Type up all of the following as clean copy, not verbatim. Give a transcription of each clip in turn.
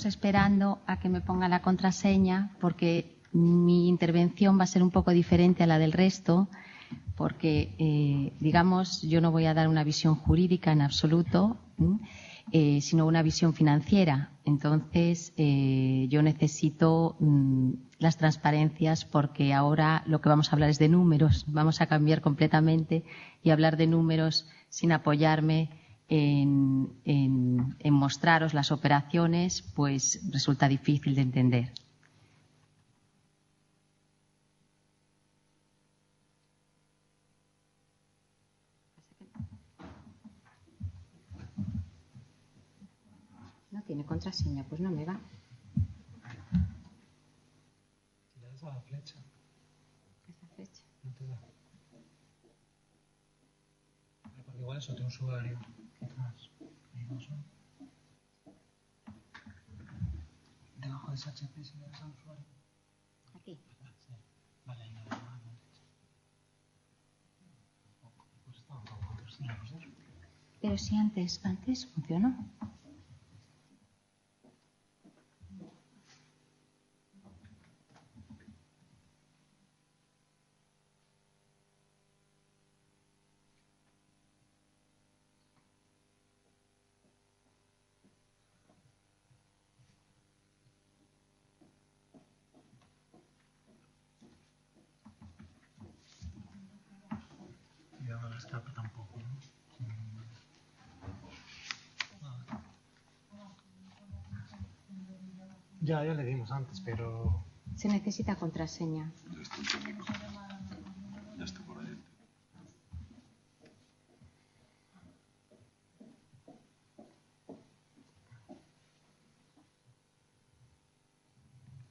Esperando a que me ponga la contraseña porque mi intervención va a ser un poco diferente a la del resto porque, digamos, yo no voy a dar una visión jurídica en absoluto, sino una visión financiera. Entonces, yo necesito las transparencias porque ahora lo que vamos a hablar es de números. Vamos a cambiar completamente y hablar de números sin apoyarme en mostraros las operaciones, pues resulta difícil de entender. No tiene contraseña, pues no me va. Le das a la flecha. ¿Esa flecha? No te da. Porque igual es otro usuario. Quizás. Ahí no son. Debajo de ese HP si le das al usuario. Aquí. Sí. Vale, ahí no le da nada. Pues estaba un poco torcidos, ¿eh? Pero si antes funcionó. Y ahora escapa tampoco, ¿no? Ya le dimos antes, pero... Se necesita contraseña. Ya está por ahí.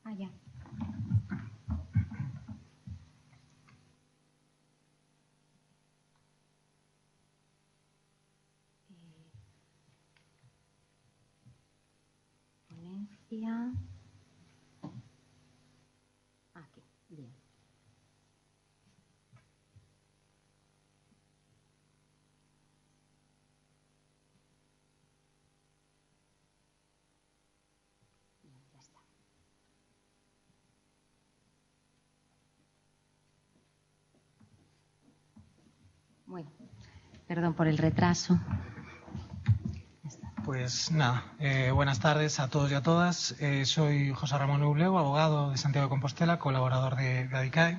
Ah, ya. Ponencia. Aquí, bien. Bien, ya está. Bueno, perdón por el retraso. Pues nada, buenas tardes a todos y a todas. Soy José Ramón Nubleu, abogado de Santiago de Compostela, colaborador de ADICAE.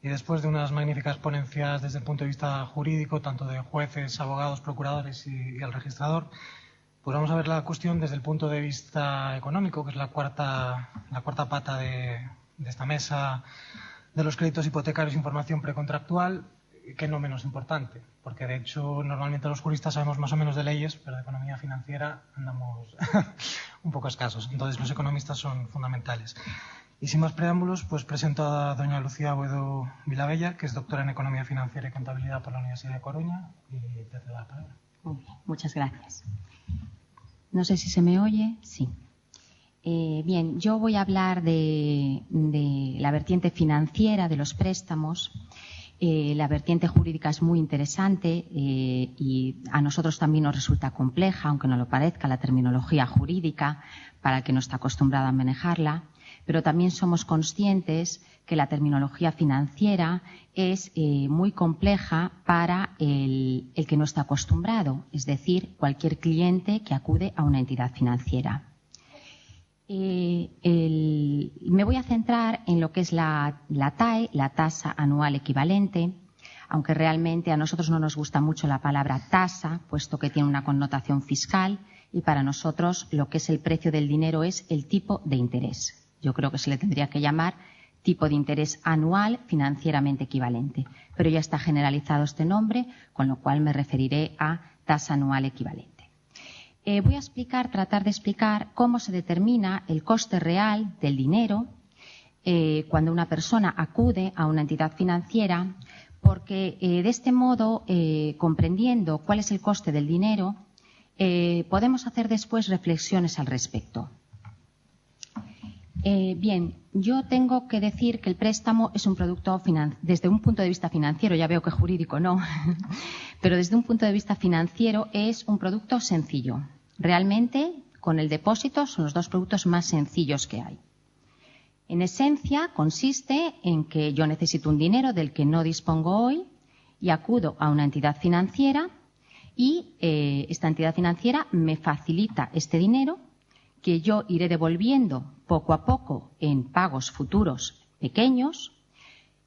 Y después de unas magníficas ponencias desde el punto de vista jurídico, tanto de jueces, abogados, procuradores y el registrador, pues vamos a ver la cuestión desde el punto de vista económico, que es la cuarta pata de esta mesa de los créditos hipotecarios e información precontractual, que no menos importante, porque de hecho normalmente los juristas sabemos más o menos de leyes, pero de economía financiera andamos un poco escasos. Entonces los economistas son fundamentales. Y sin más preámbulos, pues presento a doña Lucía Boedo Vilabella, que es doctora en Economía Financiera y Contabilidad por la Universidad de Coruña, y te cedo la palabra. Muy bien, muchas gracias. No sé si se me oye. Sí. Bien, yo voy a hablar de la vertiente financiera de los préstamos. La vertiente jurídica es muy interesante y a nosotros también nos resulta compleja, aunque no lo parezca, la terminología jurídica para el que no está acostumbrado a manejarla, pero también somos conscientes que la terminología financiera es muy compleja para el que no está acostumbrado, es decir, cualquier cliente que acude a una entidad financiera. Me voy a centrar en lo que es la TAE, la tasa anual equivalente, aunque realmente a nosotros no nos gusta mucho la palabra tasa, puesto que tiene una connotación fiscal, y para nosotros lo que es el precio del dinero es el tipo de interés. Yo creo que se le tendría que llamar tipo de interés anual financieramente equivalente, pero ya está generalizado este nombre, con lo cual me referiré a tasa anual equivalente. Voy a tratar de explicar cómo se determina el coste real del dinero cuando una persona acude a una entidad financiera, porque de este modo, comprendiendo cuál es el coste del dinero, podemos hacer después reflexiones al respecto. Bien, yo tengo que decir que el préstamo es un producto desde un punto de vista financiero, ya veo que jurídico no, pero desde un punto de vista financiero es un producto sencillo. Realmente, con el depósito son los dos productos más sencillos que hay. En esencia, consiste en que yo necesito un dinero del que no dispongo hoy y acudo a una entidad financiera y esta entidad financiera me facilita este dinero que yo iré devolviendo poco a poco en pagos futuros pequeños,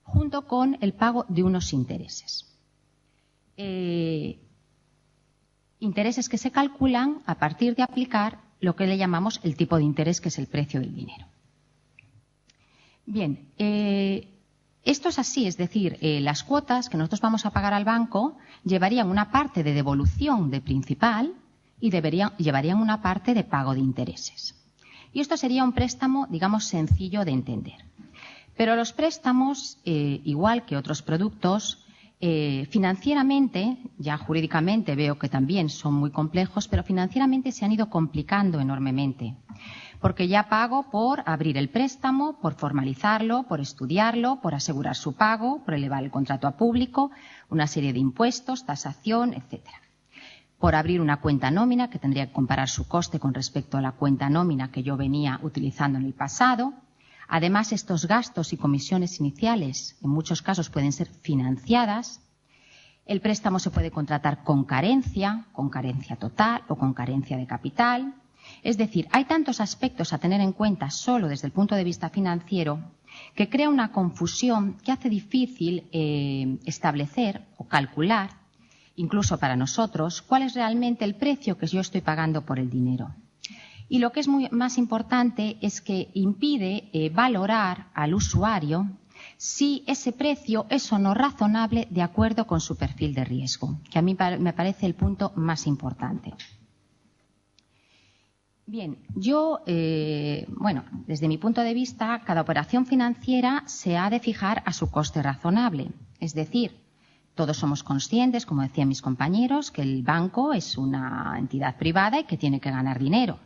junto con el pago de unos intereses. Intereses que se calculan a partir de aplicar lo que le llamamos el tipo de interés, que es el precio del dinero. Bien, esto es así, es decir, las cuotas que nosotros vamos a pagar al banco llevarían una parte de devolución de principal y llevarían una parte de pago de intereses. Y esto sería un préstamo, digamos, sencillo de entender. Pero los préstamos, igual que otros productos, financieramente, ya jurídicamente veo que también son muy complejos, pero financieramente se han ido complicando enormemente. Porque ya pago por abrir el préstamo, por formalizarlo, por estudiarlo, por asegurar su pago, por elevar el contrato a público, una serie de impuestos, tasación, etcétera. Por abrir una cuenta nómina, que tendría que comparar su coste con respecto a la cuenta nómina que yo venía utilizando en el pasado. Además, estos gastos y comisiones iniciales en muchos casos pueden ser financiadas. El préstamo se puede contratar con carencia total o con carencia de capital. Es decir, hay tantos aspectos a tener en cuenta solo desde el punto de vista financiero que crea una confusión que hace difícil establecer o calcular, incluso para nosotros, cuál es realmente el precio que yo estoy pagando por el dinero. Y lo que es más importante es que impide valorar al usuario si ese precio es o no razonable de acuerdo con su perfil de riesgo, que a mí me parece el punto más importante. Bien, yo, desde mi punto de vista, cada operación financiera se ha de fijar a su coste razonable. Es decir, todos somos conscientes, como decían mis compañeros, que el banco es una entidad privada y que tiene que ganar dinero.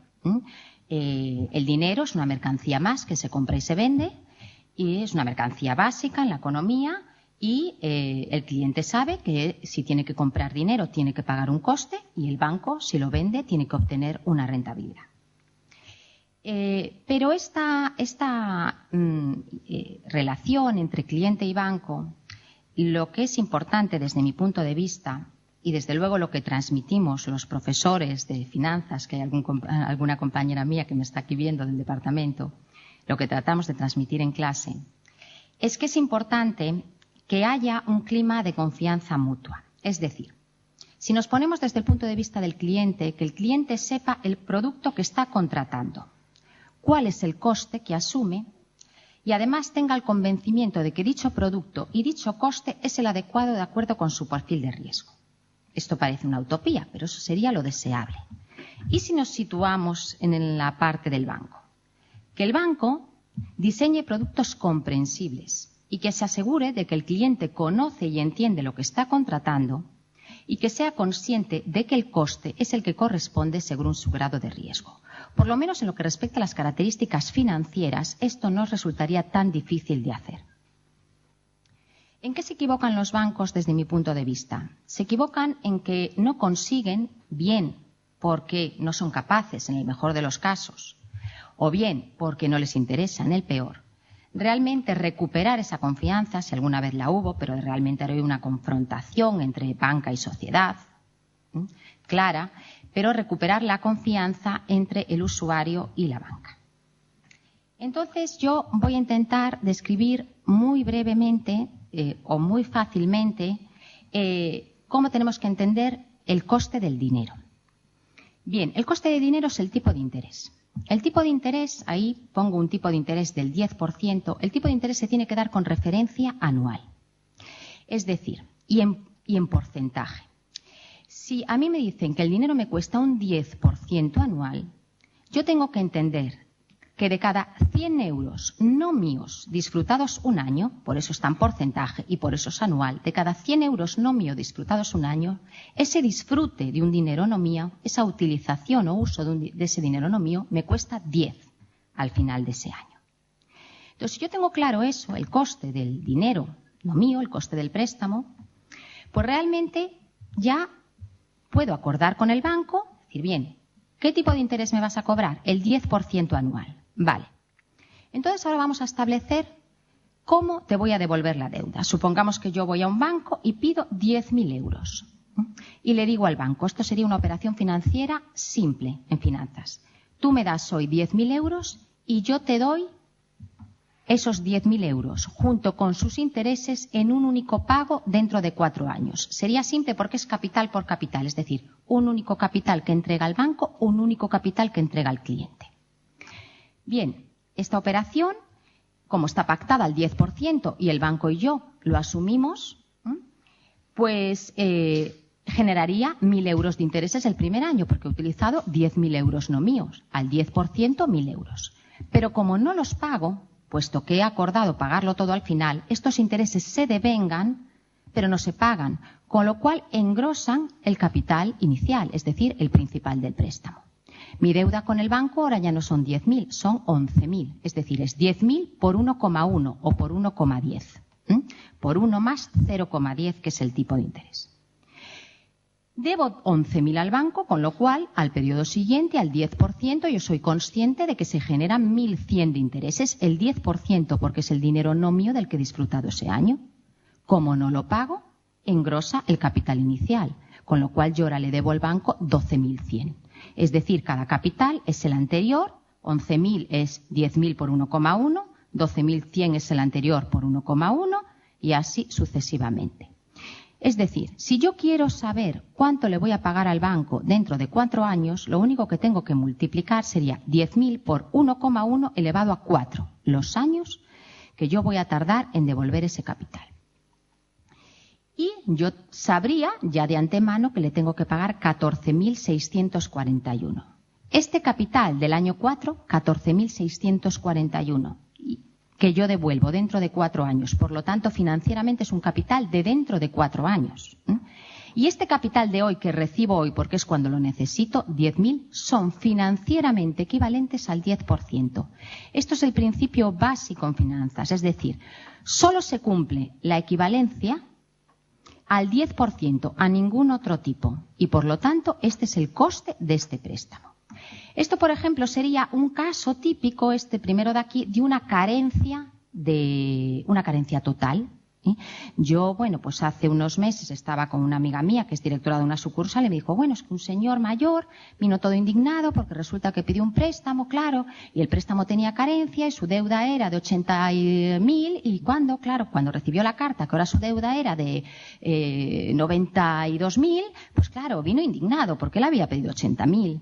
El dinero es una mercancía más que se compra y se vende y es una mercancía básica en la economía y el cliente sabe que si tiene que comprar dinero tiene que pagar un coste y el banco, si lo vende, tiene que obtener una rentabilidad. Pero esta relación entre cliente y banco, lo que es importante desde mi punto de vista y desde luego lo que transmitimos los profesores de finanzas, que hay alguna compañera mía que me está aquí viendo del departamento, lo que tratamos de transmitir en clase, es que es importante que haya un clima de confianza mutua. Es decir, si nos ponemos desde el punto de vista del cliente, que el cliente sepa el producto que está contratando, cuál es el coste que asume y además tenga el convencimiento de que dicho producto y dicho coste es el adecuado de acuerdo con su perfil de riesgo. Esto parece una utopía, pero eso sería lo deseable. ¿Y si nos situamos en la parte del banco? Que el banco diseñe productos comprensibles y que se asegure de que el cliente conoce y entiende lo que está contratando y que sea consciente de que el coste es el que corresponde según su grado de riesgo. Por lo menos en lo que respecta a las características financieras, esto no resultaría tan difícil de hacer. ¿En qué se equivocan los bancos desde mi punto de vista? Se equivocan en que no consiguen, bien porque no son capaces en el mejor de los casos, o bien porque no les interesa en el peor, realmente recuperar esa confianza, si alguna vez la hubo, pero realmente hay una confrontación entre banca y sociedad, clara, pero recuperar la confianza entre el usuario y la banca. Entonces yo voy a intentar describir muy brevemente o muy fácilmente cómo tenemos que entender el coste del dinero. Bien, el coste de dinero es el tipo de interés. El tipo de interés, ahí pongo un tipo de interés del 10%, el tipo de interés se tiene que dar con referencia anual. Es decir, y en porcentaje. Si a mí me dicen que el dinero me cuesta un 10% anual, yo tengo que entender que de cada 100 euros no míos disfrutados un año, por eso está en porcentaje y por eso es anual, de cada 100 euros no míos disfrutados un año, ese disfrute de un dinero no mío, esa utilización o uso de ese dinero no mío, me cuesta 10 al final de ese año. Entonces, si yo tengo claro eso, el coste del dinero no mío, el coste del préstamo, pues realmente ya puedo acordar con el banco, decir, bien, ¿Qué tipo de interés me vas a cobrar? El 10% anual. Vale. Entonces ahora vamos a establecer cómo te voy a devolver la deuda. Supongamos que yo voy a un banco y pido 10.000 euros. Y le digo al banco, esto sería una operación financiera simple en finanzas. Tú me das hoy 10.000 euros y yo te doy esos 10.000 euros junto con sus intereses en un único pago dentro de 4 años. Sería simple porque es capital por capital, es decir, un único capital que entrega el banco, un único capital que entrega el cliente. Bien, esta operación, como está pactada al 10% y el banco y yo lo asumimos, pues generaría 1.000 euros de intereses el primer año, porque he utilizado 10.000 euros no míos, al 10% 1.000 euros. Pero como no los pago, puesto que he acordado pagarlo todo al final, estos intereses se devengan, pero no se pagan, con lo cual engrosan el capital inicial, es decir, el principal del préstamo. Mi deuda con el banco ahora ya no son 10.000, son 11.000, es decir, es 10.000 por 1,1 o por 1,10. Por 1 más 0,10, que es el tipo de interés. Debo 11.000 al banco, con lo cual, al periodo siguiente, al 10%, yo soy consciente de que se generan 1.100 de intereses, el 10% porque es el dinero no mío del que he disfrutado ese año. Como no lo pago, engrosa el capital inicial, con lo cual yo ahora le debo al banco 12.100. Es decir, cada capital es el anterior, 11.000 es 10.000 por 1,1, 12.100 es el anterior por 1,1 y así sucesivamente. Es decir, si yo quiero saber cuánto le voy a pagar al banco dentro de 4 años, lo único que tengo que multiplicar sería 10.000 por 1,1 elevado a 4, los años que yo voy a tardar en devolver ese capital. Y yo sabría ya de antemano que le tengo que pagar 14.641. Este capital del año 4, 14.641, que yo devuelvo dentro de 4 años. Por lo tanto, financieramente es un capital de dentro de 4 años. Y este capital de hoy que recibo hoy, porque es cuando lo necesito, 10.000, son financieramente equivalentes al 10%. Esto es el principio básico en finanzas, es decir, solo se cumple la equivalencia al 10%, a ningún otro tipo. Y por lo tanto, este es el coste de este préstamo. Esto, por ejemplo, sería un caso típico, este primero de aquí, de una carencia total. Yo, bueno, pues hace unos meses estaba con una amiga mía que es directora de una sucursal y me dijo, bueno, es que un señor mayor vino todo indignado porque resulta que pidió un préstamo, claro, y el préstamo tenía carencia y su deuda era de 80.000 y cuando recibió la carta que ahora su deuda era de 92.000, pues claro, vino indignado porque él había pedido 80.000.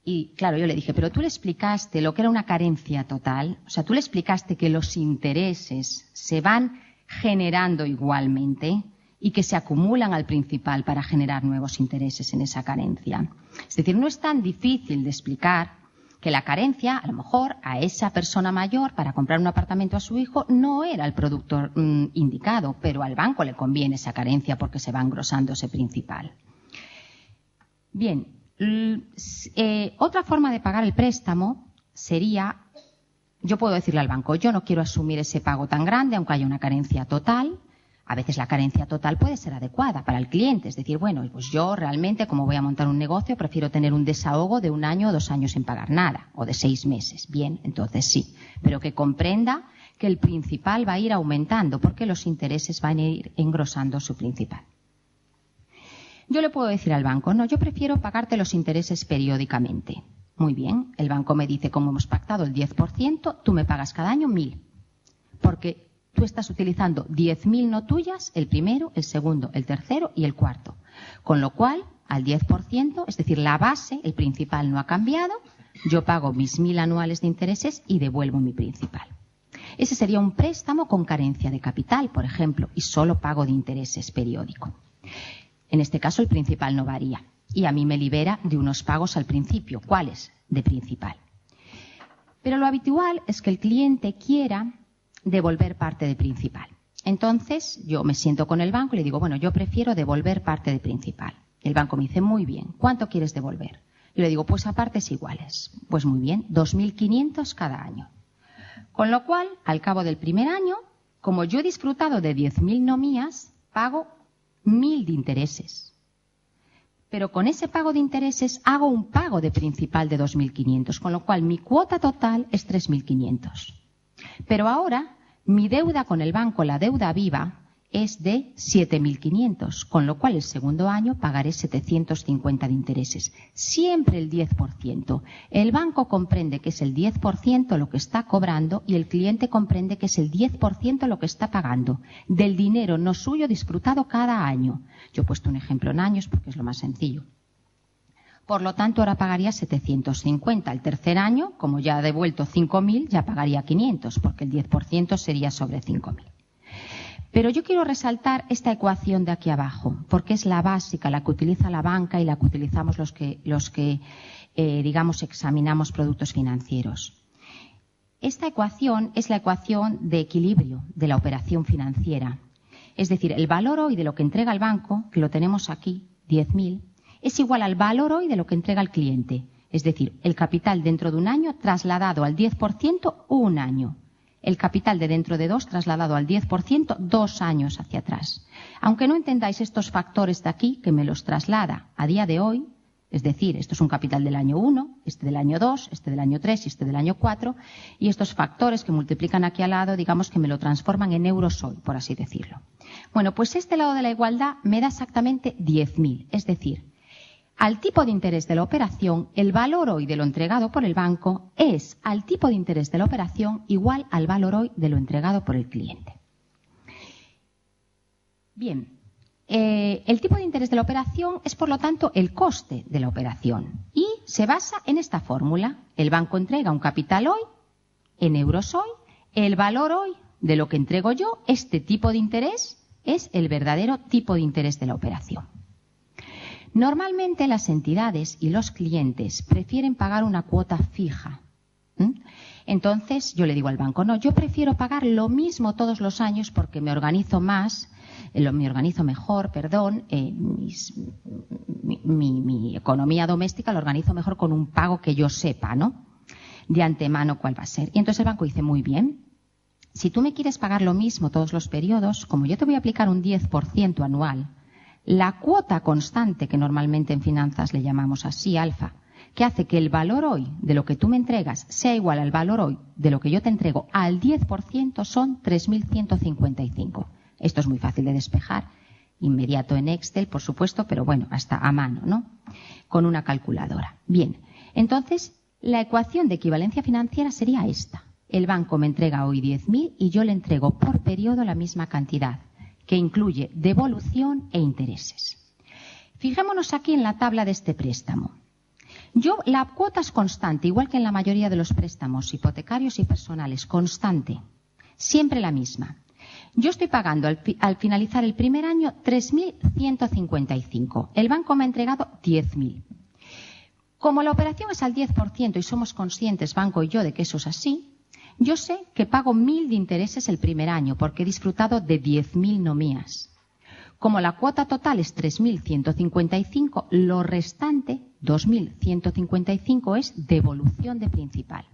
Y claro, yo le dije, pero tú le explicaste lo que era una carencia total, o sea, tú le explicaste que los intereses se van generando igualmente y que se acumulan al principal para generar nuevos intereses en esa carencia. Es decir, no es tan difícil de explicar que la carencia, a lo mejor, a esa persona mayor para comprar un apartamento a su hijo no era el producto indicado, pero al banco le conviene esa carencia porque se va engrosando ese principal. Bien. Otra forma de pagar el préstamo sería, yo puedo decirle al banco, yo no quiero asumir ese pago tan grande aunque haya una carencia total. A veces la carencia total puede ser adecuada para el cliente, es decir, bueno, pues yo realmente como voy a montar un negocio prefiero tener un desahogo de 1 año o 2 años sin pagar nada, o de 6 meses. Bien, entonces sí, pero que comprenda que el principal va a ir aumentando porque los intereses van a ir engrosando su principal. Yo le puedo decir al banco, no, yo prefiero pagarte los intereses periódicamente. Muy bien, el banco me dice, como hemos pactado el 10%, tú me pagas cada año 1.000. Porque tú estás utilizando 10.000 no tuyas, el primero, el segundo, el tercero y el cuarto. Con lo cual, al 10%, es decir, la base, el principal no ha cambiado, yo pago mis 1.000 anuales de intereses y devuelvo mi principal. Ese sería un préstamo con carencia de capital, por ejemplo, y solo pago de intereses periódico. En este caso el principal no varía y a mí me libera de unos pagos al principio. ¿Cuáles? De principal. Pero lo habitual es que el cliente quiera devolver parte de principal. Entonces yo me siento con el banco y le digo, bueno, yo prefiero devolver parte de principal. El banco me dice, muy bien, ¿cuánto quieres devolver? Yo le digo, pues a partes iguales. Pues muy bien, 2.500 cada año. Con lo cual, al cabo del primer año, como yo he disfrutado de 10.000 no mías, pago 1.000 de intereses. Pero con ese pago de intereses hago un pago de principal de 2.500, con lo cual mi cuota total es 3.500. Pero ahora mi deuda con el banco, la deuda viva, es de 7.500, con lo cual el segundo año pagaré 750 de intereses. Siempre el 10%. El banco comprende que es el 10% lo que está cobrando y el cliente comprende que es el 10% lo que está pagando. Del dinero no suyo disfrutado cada año. Yo he puesto un ejemplo en años porque es lo más sencillo. Por lo tanto, ahora pagaría 750. El tercer año, como ya ha devuelto 5.000, ya pagaría 500, porque el 10% sería sobre 5.000. Pero yo quiero resaltar esta ecuación de aquí abajo, porque es la básica, la que utiliza la banca y la que utilizamos los que digamos, examinamos productos financieros. Esta ecuación es la ecuación de equilibrio de la operación financiera. Es decir, el valor hoy de lo que entrega el banco, que lo tenemos aquí, 10.000, es igual al valor hoy de lo que entrega el cliente. Es decir, el capital dentro de un año trasladado al 10% un año. El capital de dentro de 2 trasladado al 10% 2 años hacia atrás. Aunque no entendáis estos factores de aquí, que me los traslada a día de hoy, es decir, esto es un capital del año 1, este del año 2, este del año 3 y este del año 4, y estos factores que multiplican aquí al lado, digamos que me lo transforman en euros hoy, por así decirlo. Bueno, pues este lado de la igualdad me da exactamente 10.000, es decir, al tipo de interés de la operación, el valor hoy de lo entregado por el banco es al tipo de interés de la operación igual al valor hoy de lo entregado por el cliente. Bien, el tipo de interés de la operación es, por lo tanto, el coste de la operación y se basa en esta fórmula. El banco entrega un capital hoy, en euros hoy, el valor hoy de lo que entrego yo, este tipo de interés es el verdadero tipo de interés de la operación. Normalmente las entidades y los clientes prefieren pagar una cuota fija. Entonces yo le digo al banco, no, yo prefiero pagar lo mismo todos los años porque me organizo más, me organizo mejor, mi economía doméstica lo organizo mejor con un pago que yo sepa, ¿no? De antemano cuál va a ser. Y entonces el banco dice, muy bien, si tú me quieres pagar lo mismo todos los periodos, como yo te voy a aplicar un 10% anual, la cuota constante, que normalmente en finanzas le llamamos así, alfa, que hace que el valor hoy de lo que tú me entregas sea igual al valor hoy de lo que yo te entrego al 10%, son 3.155. Esto es muy fácil de despejar, inmediato en Excel, por supuesto, pero bueno, hasta a mano, ¿no? Con una calculadora. Bien, entonces la ecuación de equivalencia financiera sería esta. El banco me entrega hoy 10.000 y yo le entrego por periodo la misma cantidad, que incluye devolución e intereses. Fijémonos aquí en la tabla de este préstamo. La cuota es constante, igual que en la mayoría de los préstamos hipotecarios y personales, constante, siempre la misma. Yo estoy pagando al finalizar el primer año 3.155. El banco me ha entregado 10.000. Como la operación es al 10% y somos conscientes, banco y yo, de que eso es así, yo sé que pago 1.000 de intereses el primer año porque he disfrutado de 10.000 no mías. Como la cuota total es 3.155, lo restante, 2.155, es devolución de principal.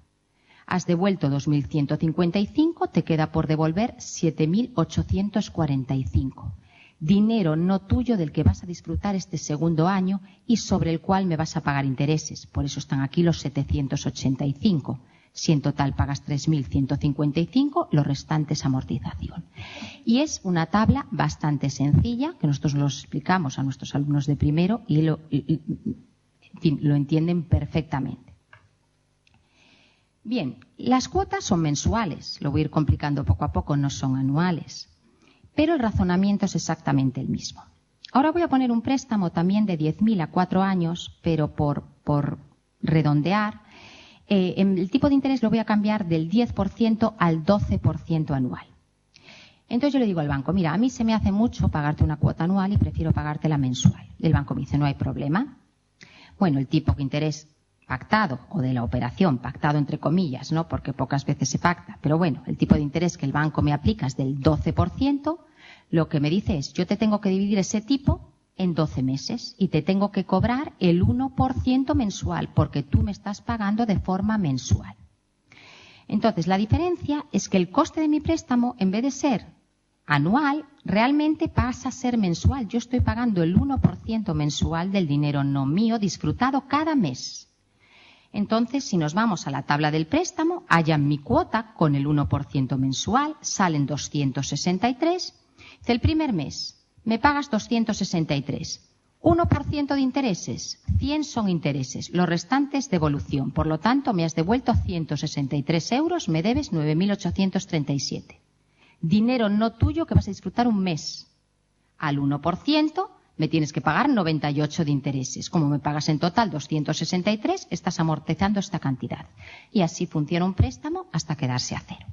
Has devuelto 2.155, te queda por devolver 7.845. Dinero no tuyo del que vas a disfrutar este segundo año y sobre el cual me vas a pagar intereses. Por eso están aquí los 785. Si en total pagas 3.155, lo restante es amortización. Y es una tabla bastante sencilla, que nosotros lo explicamos a nuestros alumnos de primero y lo entienden perfectamente. Bien, las cuotas son mensuales, lo voy a ir complicando poco a poco, no son anuales, pero el razonamiento es exactamente el mismo. Ahora voy a poner un préstamo también de 10.000 a 4 años, pero por redondear, el tipo de interés lo voy a cambiar del 10% al 12% anual. Entonces yo le digo al banco, mira, a mí se me hace mucho pagarte una cuota anual y prefiero pagártela mensual. Y el banco me dice, no hay problema. Bueno, el tipo de interés pactado, o de la operación, pactado entre comillas, ¿no? Porque pocas veces se pacta, pero bueno, el tipo de interés que el banco me aplica es del 12%, lo que me dice es, yo te tengo que dividir ese tipo en 12 meses y te tengo que cobrar el 1% mensual, porque tú me estás pagando de forma mensual. Entonces, la diferencia es que el coste de mi préstamo, en vez de ser anual realmente pasa a ser mensual. Yo estoy pagando el 1% mensual del dinero no mío disfrutado cada mes. Entonces, si nos vamos a la tabla del préstamo, hallan mi cuota con el 1% mensual, salen 263. El primer mes me pagas 263. 1% de intereses, 100 son intereses, los restantes devolución. Por lo tanto, me has devuelto 163 euros, me debes 9.837. Dinero no tuyo que vas a disfrutar un mes. Al 1% me tienes que pagar 98 de intereses. Como me pagas en total 263, estás amortizando esta cantidad. Y así funciona un préstamo hasta quedarse a cero.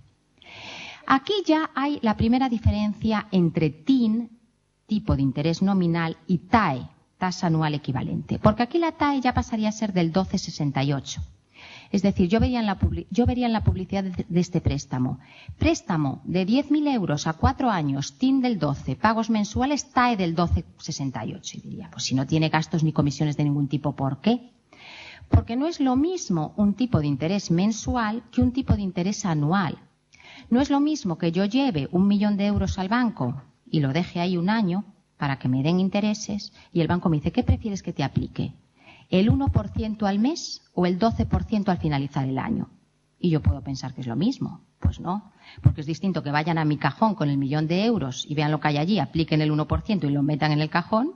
Aquí ya hay la primera diferencia entre TIN, tipo de interés nominal, y TAE, tasa anual equivalente. Porque aquí la TAE ya pasaría a ser del 12,68. Es decir, yo vería en la publicidad de este préstamo. Préstamo de 10.000 euros a 4 años, TIN del 12, pagos mensuales, TAE del 12,68. Y diría, pues si no tiene gastos ni comisiones de ningún tipo, ¿por qué? Porque no es lo mismo un tipo de interés mensual que un tipo de interés anual. No es lo mismo que yo lleve 1.000.000 de euros al banco y lo deje ahí un año para que me den intereses y el banco me dice, ¿qué prefieres que te aplique? ¿El 1% al mes o el 12% al finalizar el año? Y yo puedo pensar que es lo mismo. Pues no, porque es distinto que vayan a mi cajón con el 1.000.000 de euros y vean lo que hay allí, apliquen el 1% y lo metan en el cajón.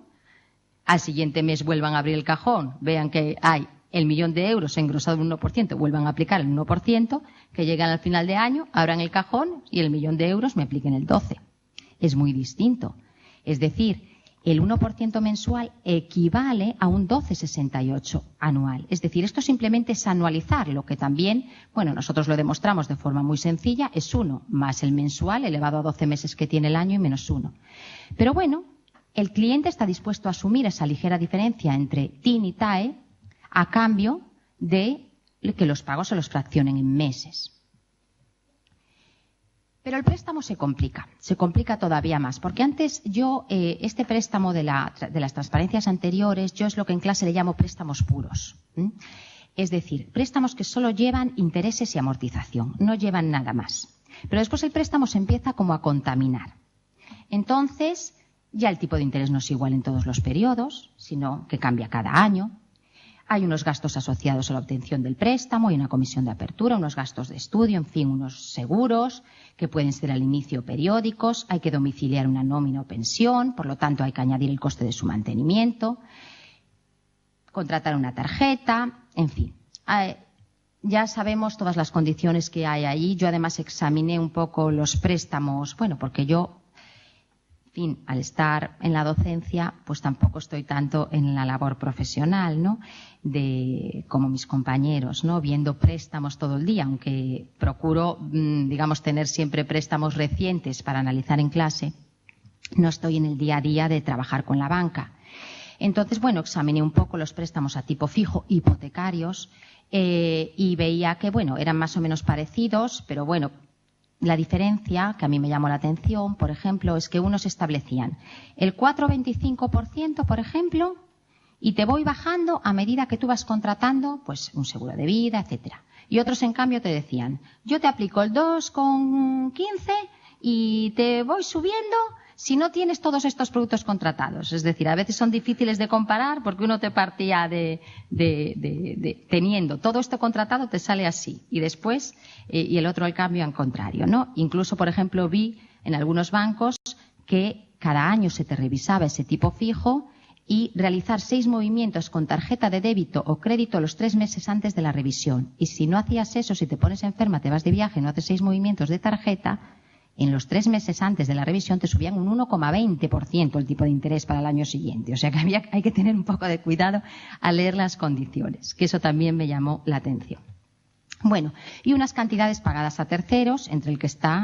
Al siguiente mes vuelvan a abrir el cajón, vean que hay el 1.000.000 de euros engrosado en 1%, vuelvan a aplicar el 1%, que llegan al final de año, abran el cajón y el 1.000.000 de euros me apliquen el 12%. Es muy distinto. Es decir, el 1% mensual equivale a un 12,68 anual. Es decir, esto simplemente es anualizar, lo que también, bueno, nosotros lo demostramos de forma muy sencilla, es 1 más el mensual elevado a 12 meses que tiene el año y menos 1. Pero bueno, el cliente está dispuesto a asumir esa ligera diferencia entre TIN y TAE a cambio de que los pagos se los fraccionen en meses. Pero el préstamo se complica todavía más, porque antes yo, este préstamo de las transparencias anteriores, yo es lo que en clase le llamo préstamos puros. Es decir, préstamos que solo llevan intereses y amortización, no llevan nada más. Pero después el préstamo se empieza como a contaminar. Entonces, ya el tipo de interés no es igual en todos los periodos, sino que cambia cada año. Hay unos gastos asociados a la obtención del préstamo, hay una comisión de apertura, unos gastos de estudio, en fin, unos seguros que pueden ser al inicio periódicos, hay que domiciliar una nómina o pensión, por lo tanto hay que añadir el coste de su mantenimiento, contratar una tarjeta, en fin. Ya sabemos todas las condiciones que hay allí. Yo además examiné un poco los préstamos, bueno, porque yo, en fin, al estar en la docencia, pues tampoco estoy tanto en la labor profesional, ¿no? Como mis compañeros, ¿no? Viendo préstamos todo el día, aunque procuro, digamos, tener siempre préstamos recientes para analizar en clase, no estoy en el día a día de trabajar con la banca. Entonces, bueno, examiné un poco los préstamos a tipo fijo, hipotecarios, y veía que, bueno, eran más o menos parecidos, pero bueno, la diferencia que a mí me llamó la atención, por ejemplo, es que unos establecían el 4,25%, por ejemplo, y te voy bajando a medida que tú vas contratando, pues, un seguro de vida, etcétera. Y otros, en cambio, te decían, yo te aplico el 2,15 y te voy subiendo si no tienes todos estos productos contratados. Es decir, a veces son difíciles de comparar porque uno te partía teniendo todo esto contratado, te sale así. Y después, y el otro al cambio al contrario, ¿no? Incluso, por ejemplo, vi en algunos bancos que cada año se te revisaba ese tipo fijo y realizar 6 movimientos con tarjeta de débito o crédito los 3 meses antes de la revisión. Y si no hacías eso, si te pones enferma, te vas de viaje, no haces 6 movimientos de tarjeta, en los 3 meses antes de la revisión te subían un 1,20% el tipo de interés para el año siguiente. O sea que hay que tener un poco de cuidado al leer las condiciones, que eso también me llamó la atención. Bueno, y unas cantidades pagadas a terceros, entre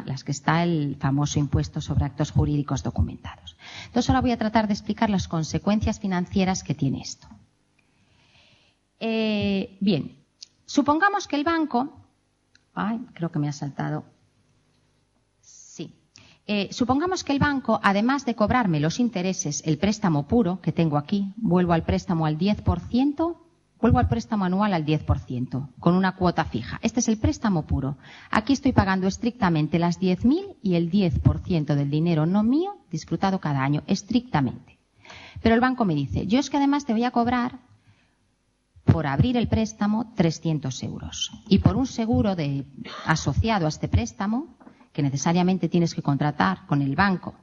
las que está el famoso impuesto sobre actos jurídicos documentados. Entonces ahora voy a tratar de explicar las consecuencias financieras que tiene esto. Bien, supongamos que el banco... creo que me ha saltado... supongamos que el banco, además de cobrarme los intereses, el préstamo puro que tengo aquí, vuelvo al préstamo al 10%, Vuelvo al préstamo anual al 10%, con una cuota fija. Este es el préstamo puro. Aquí estoy pagando estrictamente las 10.000 y el 10% del dinero no mío disfrutado cada año, estrictamente. Pero el banco me dice, yo es que además te voy a cobrar por abrir el préstamo 300 euros. Y por un seguro asociado a este préstamo, que necesariamente tienes que contratar con el banco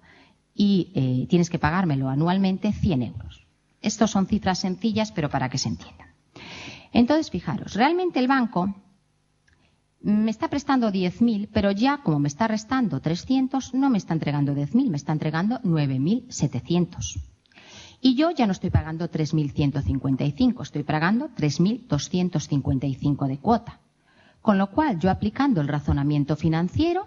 y tienes que pagármelo anualmente, 100 euros. Estos son cifras sencillas, pero para que se entiendan. Entonces, fijaros, realmente el banco me está prestando 10.000, pero ya como me está restando 300, no me está entregando 10.000, me está entregando 9.700. Y yo ya no estoy pagando 3.155, estoy pagando 3.255 de cuota. Con lo cual, yo aplicando el razonamiento financiero,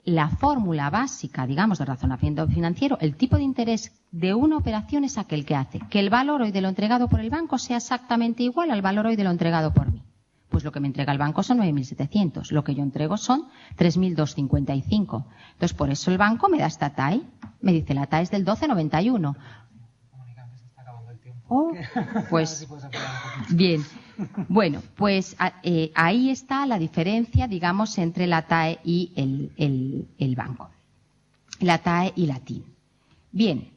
la fórmula básica, digamos, del razonamiento financiero, el tipo de interés de una operación es aquel que hace que el valor hoy de lo entregado por el banco sea exactamente igual al valor hoy de lo entregado por mí. Pues lo que me entrega el banco son 9.700, lo que yo entrego son 3.255. Entonces, por eso el banco me da esta TAE. Me dice, la TAE es del 12,91. Oh, pues, bien. Bueno, pues ahí está la diferencia, digamos, entre la TAE y el banco. La TAE y la TIN. Bien.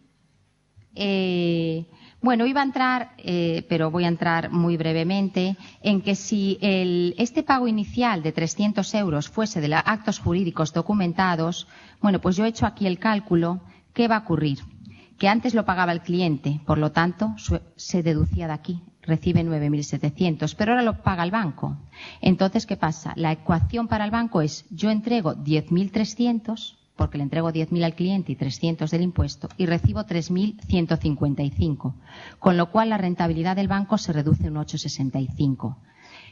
Bueno, iba a entrar, pero voy a entrar muy brevemente, en que si este pago inicial de 300 euros fuese de actos jurídicos documentados, bueno, pues yo he hecho aquí el cálculo. ¿Qué va a ocurrir? Que antes lo pagaba el cliente, por lo tanto, se deducía de aquí, recibe 9.700, pero ahora lo paga el banco. Entonces, ¿qué pasa? La ecuación para el banco es, yo entrego 10.300, porque le entrego 10.000 al cliente y 300 del impuesto, y recibo 3.155, con lo cual la rentabilidad del banco se reduce un 8,65.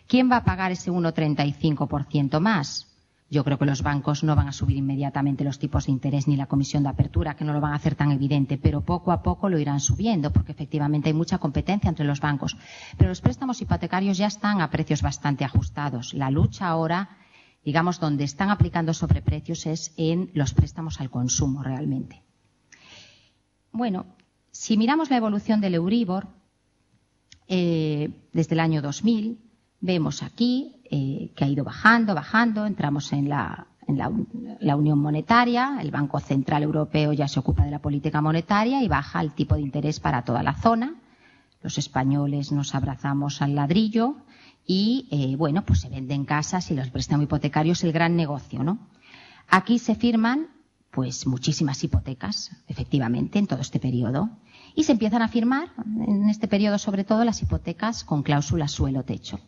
¿Quién va a pagar ese 1,35% más? Yo creo que los bancos no van a subir inmediatamente los tipos de interés ni la comisión de apertura, que no lo van a hacer tan evidente, pero poco a poco lo irán subiendo, porque efectivamente hay mucha competencia entre los bancos. Pero los préstamos hipotecarios ya están a precios bastante ajustados. La lucha ahora, digamos, donde están aplicando sobreprecios es en los préstamos al consumo realmente. Bueno, si miramos la evolución del Euribor desde el año 2000, vemos aquí que ha ido bajando, entramos en la Unión Monetaria, el Banco Central Europeo ya se ocupa de la política monetaria y baja el tipo de interés para toda la zona. Los españoles nos abrazamos al ladrillo y, bueno, pues se venden casas y los préstamos hipotecarios el gran negocio, ¿no? Aquí se firman, pues, muchísimas hipotecas, efectivamente, en todo este periodo. Y se empiezan a firmar, en este periodo sobre todo, las hipotecas con cláusula suelo-techo.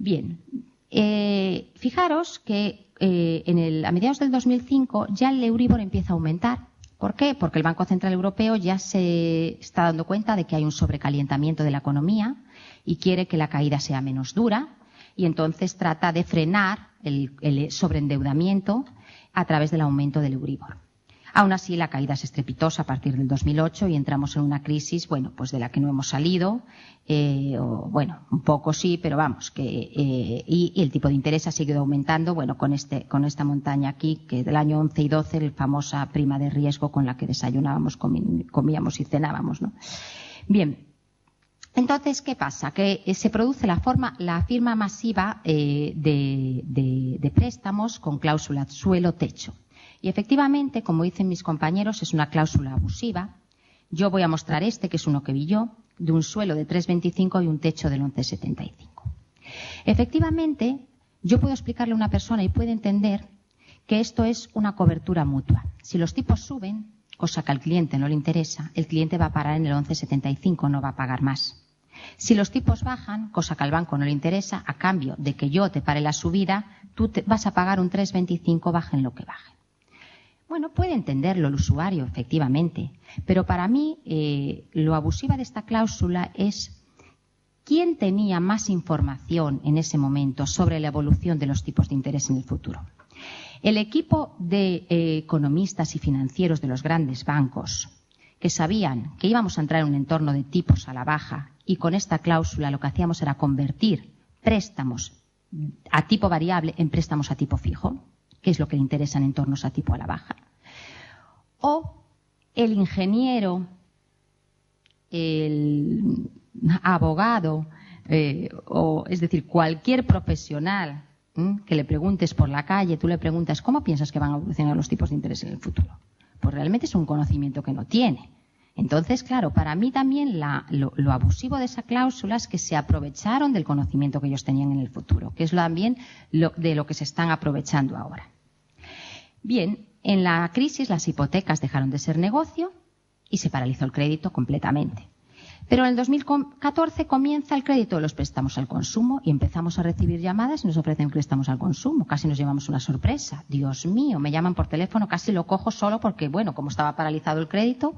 Bien, fijaros que a mediados del 2005 ya el Euribor empieza a aumentar. ¿Por qué? Porque el Banco Central Europeo ya se está dando cuenta de que hay un sobrecalentamiento de la economía y quiere que la caída sea menos dura y entonces trata de frenar el sobreendeudamiento a través del aumento del Euribor. Aún así, la caída es estrepitosa a partir del 2008 y entramos en una crisis, bueno, pues de la que no hemos salido, bueno, un poco sí, pero vamos, y el tipo de interés ha seguido aumentando, bueno, con esta montaña aquí, que del año 11 y 12, la famosa prima de riesgo con la que desayunábamos, comíamos y cenábamos, ¿no? Bien. Entonces, ¿qué pasa? Que se produce la firma masiva de préstamos con cláusula suelo-techo. Y efectivamente, como dicen mis compañeros, es una cláusula abusiva. Yo voy a mostrar que es uno que vi yo, de un suelo de 3,25 y un techo del 11,75. Efectivamente, yo puedo explicarle a una persona y puede entender que esto es una cobertura mutua. Si los tipos suben, cosa que al cliente no le interesa, el cliente va a parar en el 11,75, no va a pagar más. Si los tipos bajan, cosa que al banco no le interesa, a cambio de que yo te pare la subida, tú vas a pagar un 3,25, bajen lo que bajen. Bueno, puede entenderlo el usuario, efectivamente, pero para mí lo abusiva de esta cláusula es quién tenía más información en ese momento sobre la evolución de los tipos de interés en el futuro. El equipo de economistas y financieros de los grandes bancos, que sabían que íbamos a entrar en un entorno de tipos a la baja y con esta cláusula lo que hacíamos era convertir préstamos a tipo variable en préstamos a tipo fijo, que es lo que le interesa en entornos a tipo a la baja. O el ingeniero, el abogado, es decir, cualquier profesional que le preguntes por la calle, tú le preguntas ¿cómo piensas que van a evolucionar los tipos de interés en el futuro? Pues realmente es un conocimiento que no tiene. Entonces, claro, para mí también lo abusivo de esa cláusula es que se aprovecharon del conocimiento que ellos tenían en el futuro, que es también de lo que se están aprovechando ahora. Bien, en la crisis las hipotecas dejaron de ser negocio y se paralizó el crédito completamente. Pero en el 2014 comienza el crédito de los préstamos al consumo y empezamos a recibir llamadas y nos ofrecen préstamos al consumo. Casi nos llevamos una sorpresa. Dios mío, me llaman por teléfono, casi lo cojo solo porque, bueno, como estaba paralizado el crédito.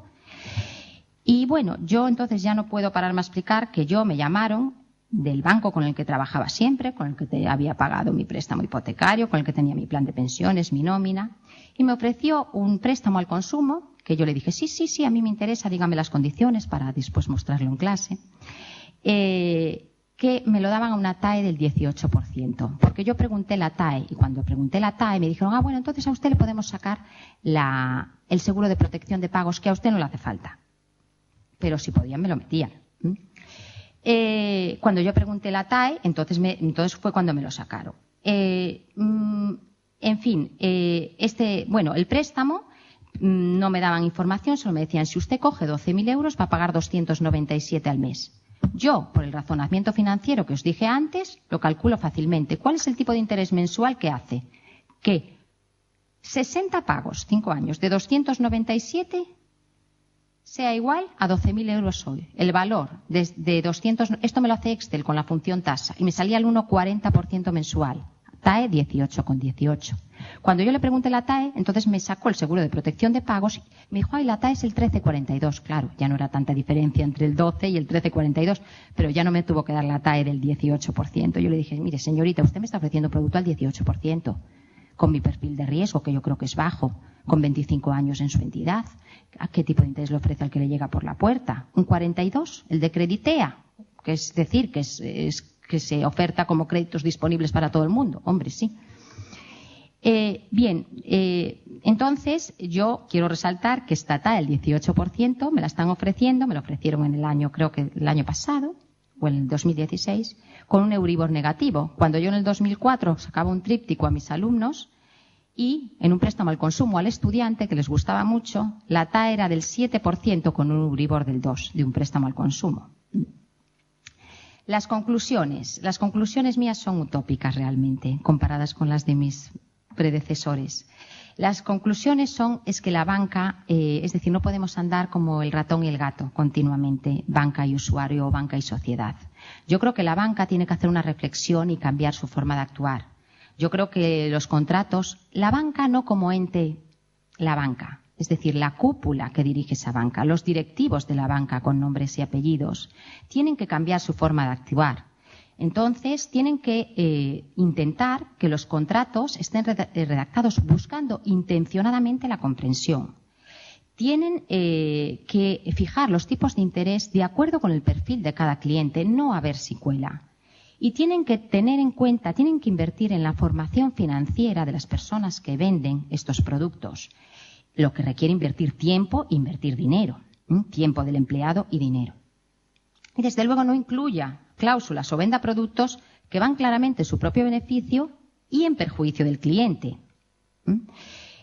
Y bueno, yo entonces ya no puedo pararme a explicar que me llamaron del banco con el que trabajaba siempre, con el que había pagado mi préstamo hipotecario, con el que tenía mi plan de pensiones, mi nómina, y me ofreció un préstamo al consumo, que yo le dije, sí, a mí me interesa, dígame las condiciones para después mostrarlo en clase, que me lo daban a una TAE del 18%, porque yo pregunté la TAE, y cuando pregunté la TAE me dijeron, bueno, entonces a usted le podemos sacar el seguro de protección de pagos, que a usted no le hace falta. Pero si podían, me lo metían. Cuando yo pregunté la TAE, entonces fue cuando me lo sacaron. En fin, el préstamo, no me daban información, solo me decían, si usted coge 12.000 euros va a pagar 297 al mes. Yo, por el razonamiento financiero que os dije antes, lo calculo fácilmente. ¿Cuál es el tipo de interés mensual que hace? Que 60 pagos, 5 años, de 297 sea igual a 12.000 euros hoy. El valor de 200, esto me lo hace Excel con la función tasa, y me salía el 1,40% mensual. TAE 18,18. Cuando yo le pregunté la TAE, entonces me sacó el seguro de protección de pagos y me dijo, la TAE es el 13,42. Claro, ya no era tanta diferencia entre el 12 y el 13,42, pero ya no me tuvo que dar la TAE del 18%. Yo le dije, mire, señorita, usted me está ofreciendo producto al 18%, con mi perfil de riesgo, que yo creo que es bajo, con 25 años en su entidad. ¿A qué tipo de interés le ofrece al que le llega por la puerta? ¿Un 42? ¿El de Creditea? Que es decir, que se oferta como créditos disponibles para todo el mundo. Hombre, sí. Entonces yo quiero resaltar que esta TAE, el 18%, me la están ofreciendo, me la ofrecieron en el año, creo que el año pasado, o en el 2016, con un Euribor negativo. Cuando yo en el 2004 sacaba un tríptico a mis alumnos y en un préstamo al consumo al estudiante, que les gustaba mucho, la TAE era del 7% con un Euribor del 2%, de un préstamo al consumo. Las conclusiones mías son utópicas realmente, comparadas con las de mis predecesores. Las conclusiones es que la banca, es decir, no podemos andar como el ratón y el gato continuamente, banca y usuario o banca y sociedad. Yo creo que la banca tiene que hacer una reflexión y cambiar su forma de actuar. Yo creo que los contratos, la banca no como ente, la banca, es decir, la cúpula que dirige esa banca, los directivos de la banca con nombres y apellidos, tienen que cambiar su forma de actuar. Entonces, tienen que intentar que los contratos estén redactados buscando intencionadamente la comprensión. Tienen que fijar los tipos de interés de acuerdo con el perfil de cada cliente, no a ver si cuela. Y tienen que tener en cuenta, tienen que invertir en la formación financiera de las personas que venden estos productos, lo que requiere invertir tiempo e invertir dinero, tiempo del empleado y dinero. Y desde luego no incluya cláusulas o venda productos que van claramente en su propio beneficio y en perjuicio del cliente.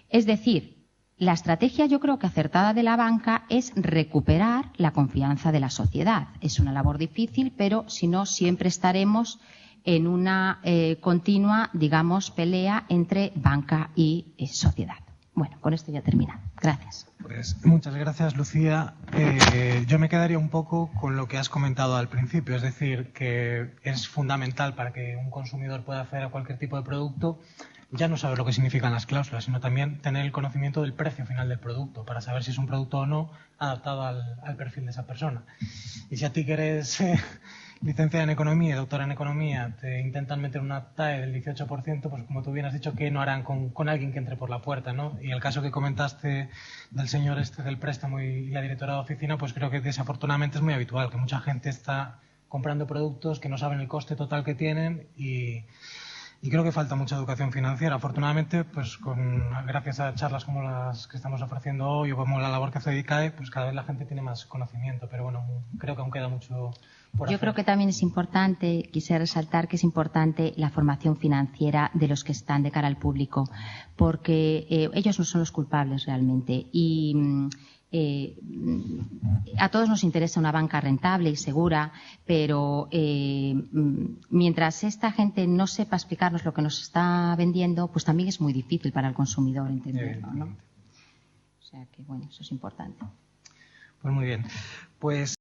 Es decir, la estrategia yo creo que acertada de la banca es recuperar la confianza de la sociedad. Es una labor difícil, pero si no siempre estaremos en una continua, digamos, pelea entre banca y sociedad. Bueno, con esto ya termina. Gracias. Pues muchas gracias, Lucía. Yo me quedaría un poco con lo que has comentado al principio, es decir, que es fundamental para que un consumidor pueda acceder a cualquier tipo de producto, ya no saber lo que significan las cláusulas, sino también tener el conocimiento del precio final del producto, para saber si es un producto o no adaptado al perfil de esa persona. Y si a ti que eres licenciada en Economía y doctora en Economía te intentan meter una TAE del 18%, pues como tú bien has dicho, ¿qué no harán con alguien que entre por la puerta, ¿no? Y el caso que comentaste del señor del préstamo y la directora de oficina, pues creo que desafortunadamente es muy habitual, que mucha gente está comprando productos que no saben el coste total que tienen y Y creo que falta mucha educación financiera. Afortunadamente, pues gracias a charlas como las que estamos ofreciendo hoy o como la labor que hace DICAE, pues cada vez la gente tiene más conocimiento. Pero bueno, creo que aún queda mucho por hacer. Yo creo que también es importante, quisiera resaltar que es importante la formación financiera de los que están de cara al público, porque ellos no son los culpables realmente. Y a todos nos interesa una banca rentable y segura, pero mientras esta gente no sepa explicarnos lo que nos está vendiendo, pues también es muy difícil para el consumidor entenderlo, ¿no? O sea que, bueno, eso es importante. Pues muy bien. Pues